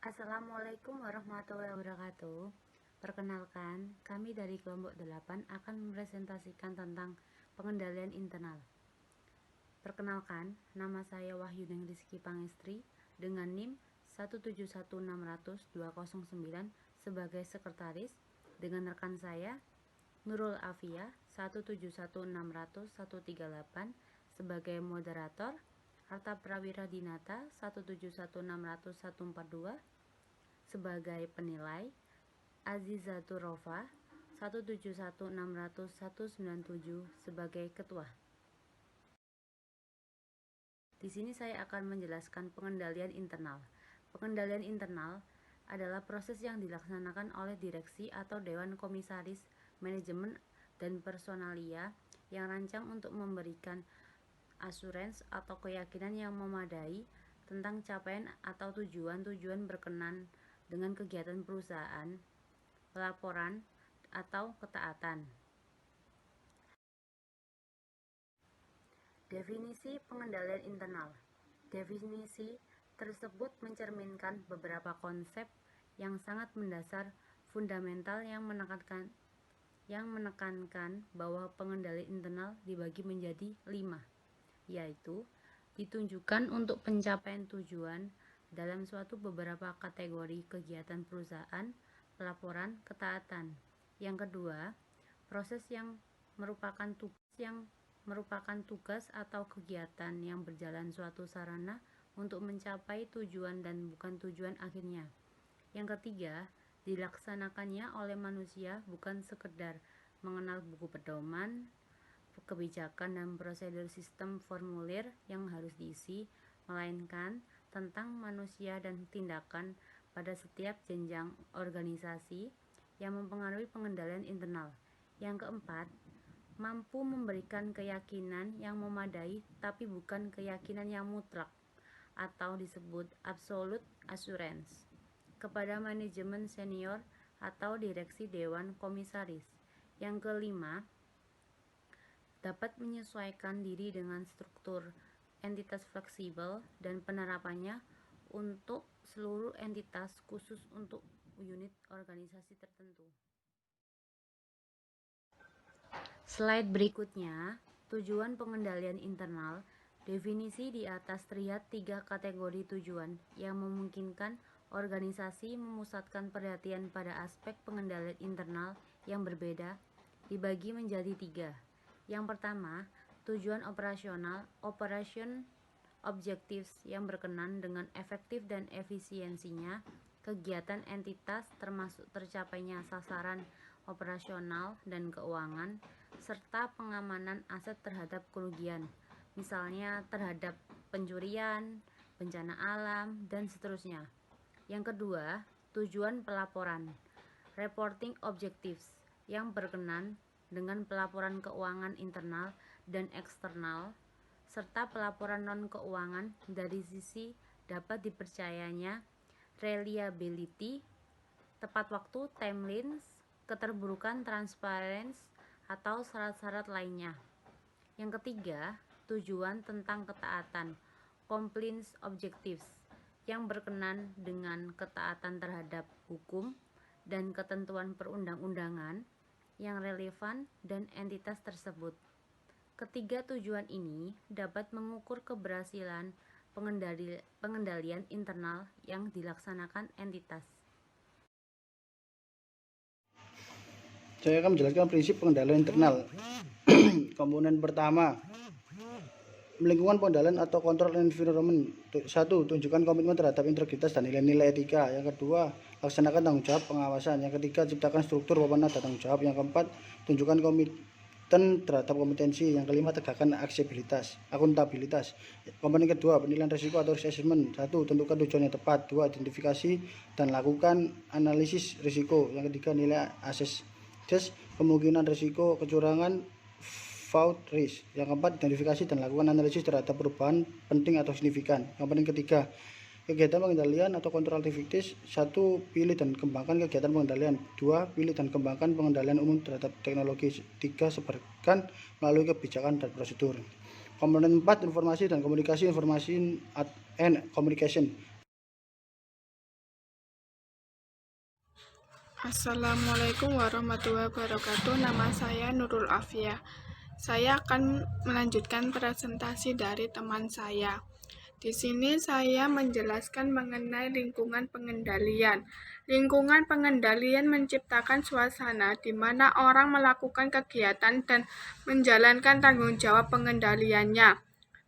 Assalamualaikum warahmatullahi wabarakatuh. Perkenalkan, kami dari kelompok 8 akan mempresentasikan tentang pengendalian internal. Perkenalkan, nama saya Wahyuding Rizky Pangestri dengan NIM 171600209 sebagai sekretaris, dengan rekan saya Nurul Afia 171600138 sebagai moderator, Arta Prawira Dinata 171600142 sebagai penilai, Azizatur Rofa 171600197 sebagai ketua. Di sini saya akan menjelaskan pengendalian internal. Pengendalian internal adalah proses yang dilaksanakan oleh direksi atau dewan komisaris, manajemen, dan personalia yang rancang untuk memberikan assurance atau keyakinan yang memadai tentang capaian atau tujuan-tujuan berkenan dengan kegiatan perusahaan, pelaporan, atau ketaatan. Definisi pengendalian internal. Definisi tersebut mencerminkan beberapa konsep yang sangat mendasar, fundamental yang menekankan bahwa pengendalian internal dibagi menjadi 5, yaitu ditunjukkan untuk pencapaian tujuan dalam suatu beberapa kategori kegiatan perusahaan, pelaporan, ketaatan. Yang kedua, proses yang merupakan tugas atau kegiatan yang berjalan suatu sarana untuk mencapai tujuan dan bukan tujuan akhirnya. Yang ketiga, dilaksanakannya oleh manusia bukan sekedar mengenal buku pedoman, kebijakan dan prosedur sistem formulir yang harus diisi, melainkan tentang manusia dan tindakan pada setiap jenjang organisasi yang mempengaruhi pengendalian internal. Yang keempat, mampu memberikan keyakinan yang memadai tapi bukan keyakinan yang mutlak atau disebut absolute assurance kepada manajemen senior atau direksi dewan komisaris. Yang kelima, dapat menyesuaikan diri dengan struktur entitas fleksibel dan penerapannya untuk seluruh entitas khusus untuk unit organisasi tertentu. Slide berikutnya, tujuan pengendalian internal. Definisi di atas terlihat 3 kategori tujuan yang memungkinkan organisasi memusatkan perhatian pada aspek pengendalian internal yang berbeda, dibagi menjadi 3. Yang pertama, tujuan operasional, operation objectives yang berkenan dengan efektif dan efisiensinya kegiatan entitas termasuk tercapainya sasaran operasional dan keuangan, serta pengamanan aset terhadap kerugian, misalnya terhadap pencurian, bencana alam, dan seterusnya. Yang kedua, tujuan pelaporan, reporting objectives yang berkenan dengan pelaporan keuangan internal dan eksternal, serta pelaporan non-keuangan dari sisi dapat dipercayanya, reliability, tepat waktu, timelines, keterburukan, transparansi, atau syarat-syarat lainnya. Yang ketiga, tujuan tentang ketaatan, compliance objectives, yang berkenan dengan ketaatan terhadap hukum dan ketentuan perundang-undangan yang relevan dan entitas tersebut. Ketiga tujuan ini dapat mengukur keberhasilan pengendalian internal yang dilaksanakan entitas. Saya akan menjelaskan prinsip pengendalian internal. Komponen pertama, lingkungan pengendalian atau kontrol environment. 1. Tunjukkan komitmen terhadap integritas dan nilai-nilai etika. Yang kedua, laksanakan tanggung jawab pengawasan. Yang ketiga, ciptakan struktur wewenang dan tanggung jawab. Yang keempat, tunjukkan komitmen terhadap kompetensi. Yang kelima, tegakkan akuntabilitas. Komponen kedua, penilaian risiko atau risk assessment. 1. Tentukan tujuan yang tepat. 2. Identifikasi dan lakukan analisis risiko. Yang ketiga, nilai kemungkinan risiko kecurangan, fraud risk. Yang keempat, identifikasi dan lakukan analisis terhadap perubahan penting atau signifikan. Yang paling ketiga, kegiatan pengendalian atau kontrol aktivitas. 1. Pilih dan kembangkan kegiatan pengendalian. 2. Pilih dan kembangkan pengendalian umum terhadap teknologi. 3. Sebarkan melalui kebijakan dan prosedur. Komponen 4, informasi dan komunikasi, information and communication. Assalamualaikum warahmatullahi wabarakatuh. Nama saya Nurul Afia. Saya akan melanjutkan presentasi dari teman saya. Di sini saya menjelaskan mengenai lingkungan pengendalian. Lingkungan pengendalian menciptakan suasana di mana orang melakukan kegiatan dan menjalankan tanggung jawab pengendaliannya.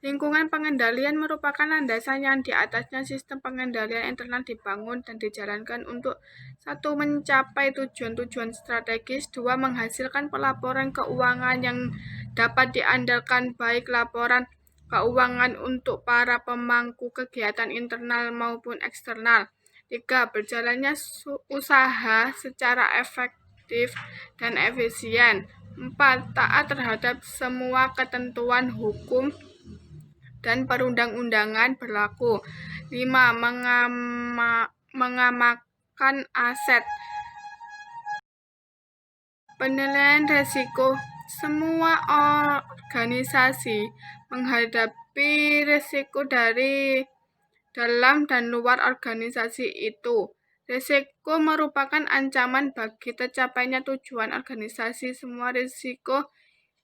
Lingkungan pengendalian merupakan landasan yang di atasnya sistem pengendalian internal dibangun dan dijalankan untuk satu, mencapai tujuan-tujuan strategis, dua, menghasilkan pelaporan keuangan yang dapat diandalkan, baik laporan keuangan untuk para pemangku kegiatan internal maupun eksternal. 3. Berjalannya usaha secara efektif dan efisien. 4. Taat terhadap semua ketentuan hukum dan perundang-undangan berlaku. 5. Mengamankan aset. Penilaian risiko. Semua organisasi menghadapi risiko dari dalam dan luar organisasi itu. Risiko merupakan ancaman bagi tercapainya tujuan organisasi. Semua risiko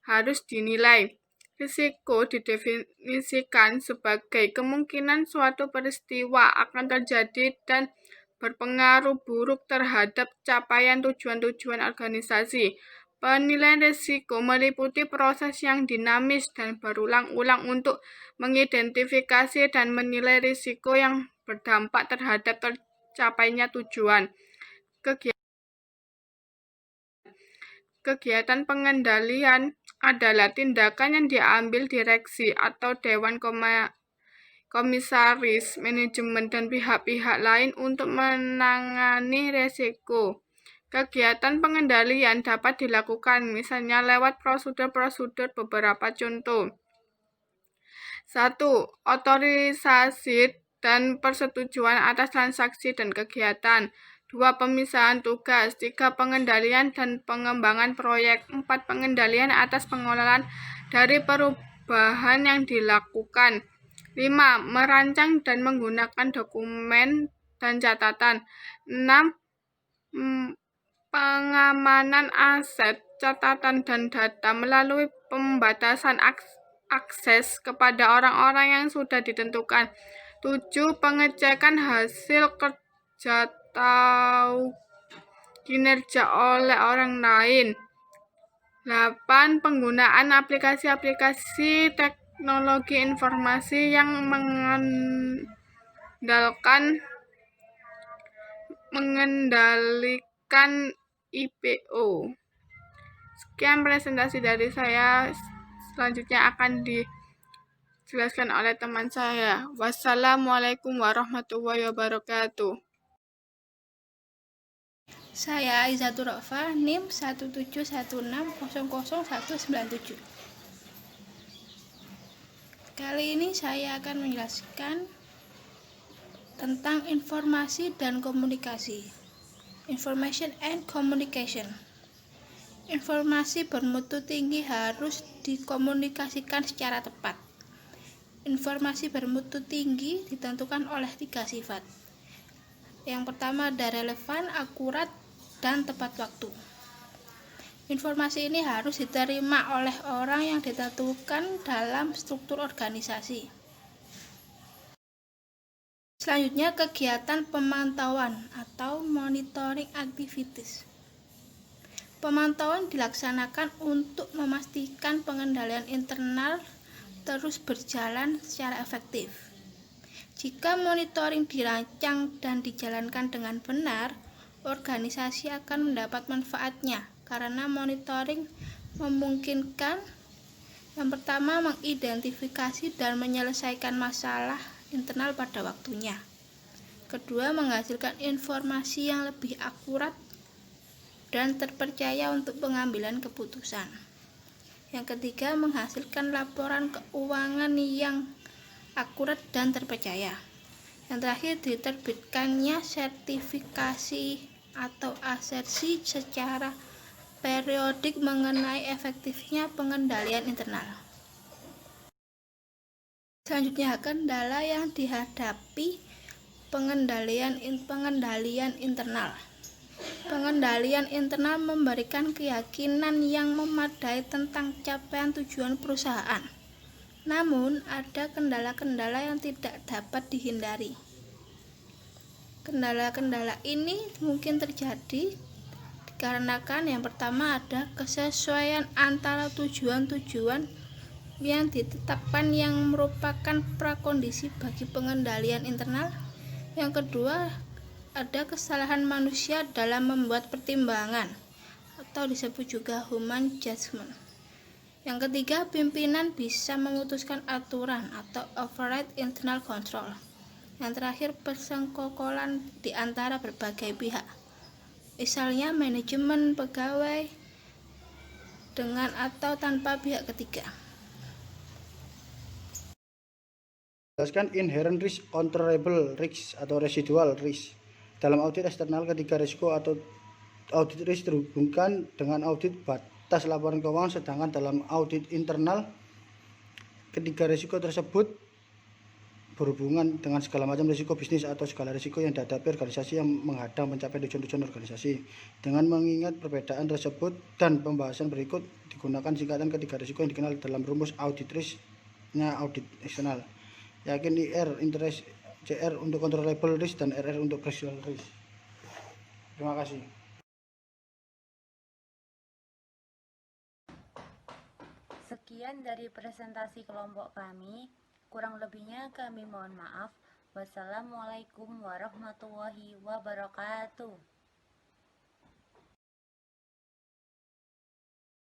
harus dinilai. Risiko didefinisikan sebagai kemungkinan suatu peristiwa akan terjadi dan berpengaruh buruk terhadap capaian tujuan-tujuan organisasi. Penilaian risiko meliputi proses yang dinamis dan berulang-ulang untuk mengidentifikasi dan menilai risiko yang berdampak terhadap tercapainya tujuan. Kegiatan pengendalian adalah tindakan yang diambil direksi atau dewan komisaris, manajemen, dan pihak-pihak lain untuk menangani risiko. Kegiatan pengendalian dapat dilakukan misalnya lewat prosedur-prosedur. Beberapa contoh. 1. Otorisasi dan persetujuan atas transaksi dan kegiatan. 2. Pemisahan tugas. 3. Pengendalian dan pengembangan proyek. 4. Pengendalian atas pengelolaan dari perubahan yang dilakukan. 5. Merancang dan menggunakan dokumen dan catatan. 6. Pengamanan aset, catatan, dan data melalui pembatasan akses kepada orang-orang yang sudah ditentukan. 7. Pengecekan hasil kerja atau kinerja oleh orang lain. 8. Penggunaan aplikasi-aplikasi teknologi informasi yang mengendalikan IPO. Sekian presentasi dari saya. Selanjutnya akan dijelaskan oleh teman saya. Wassalamualaikum warahmatullahi wabarakatuh. Saya Aizatur Rofa, NIM 171600197. Kali ini saya akan menjelaskan tentang informasi dan komunikasi. Information and communication. Informasi bermutu tinggi harus dikomunikasikan secara tepat. Informasi bermutu tinggi ditentukan oleh 3 sifat. Yang pertama ada relevan, akurat, dan tepat waktu. Informasi ini harus diterima oleh orang yang ditentukan dalam struktur organisasi. Selanjutnya kegiatan pemantauan atau monitoring activities. Pemantauan dilaksanakan untuk memastikan pengendalian internal terus berjalan secara efektif. Jika monitoring dirancang dan dijalankan dengan benar, organisasi akan mendapat manfaatnya karena monitoring memungkinkan yang pertama mengidentifikasi dan menyelesaikan masalah internal pada waktunya. Kedua, menghasilkan informasi yang lebih akurat dan terpercaya untuk pengambilan keputusan. Yang ketiga, menghasilkan laporan keuangan yang akurat dan terpercaya. Yang terakhir, diterbitkannya sertifikasi atau asersi secara periodik mengenai efektifnya pengendalian internal. Selanjutnya, kendala yang dihadapi pengendalian internal. Pengendalian internal memberikan keyakinan yang memadai tentang capaian tujuan perusahaan. Namun, ada kendala-kendala yang tidak dapat dihindari. Kendala-kendala ini mungkin terjadi dikarenakan yang pertama ada kesesuaian antara tujuan-tujuan yang ditetapkan yang merupakan prakondisi bagi pengendalian internal. Yang kedua, ada kesalahan manusia dalam membuat pertimbangan atau disebut juga human judgment. Yang ketiga, pimpinan bisa memutuskan aturan atau override internal control. Yang terakhir, persengkokolan di antara berbagai pihak. Misalnya manajemen pegawai dengan atau tanpa pihak ketiga. Jelaskan inherent risk, controllable risk atau residual risk. Dalam audit eksternal, ketiga risiko atau audit risk terhubungkan dengan audit batas laporan keuangan, sedangkan dalam audit internal, ketiga risiko tersebut berhubungan dengan segala macam risiko bisnis atau segala risiko yang dihadapi organisasi yang menghadang mencapai tujuan-tujuan organisasi. Dengan mengingat perbedaan tersebut dan pembahasan berikut, digunakan singkatan ketiga risiko yang dikenal dalam rumus audit risk-nya audit eksternal. Yakin IR, interest CR untuk controllable risk dan RR untuk residual risk. Terima kasih. Sekian dari presentasi kelompok kami. Kurang lebihnya kami mohon maaf. Wassalamualaikum warahmatullahi wabarakatuh.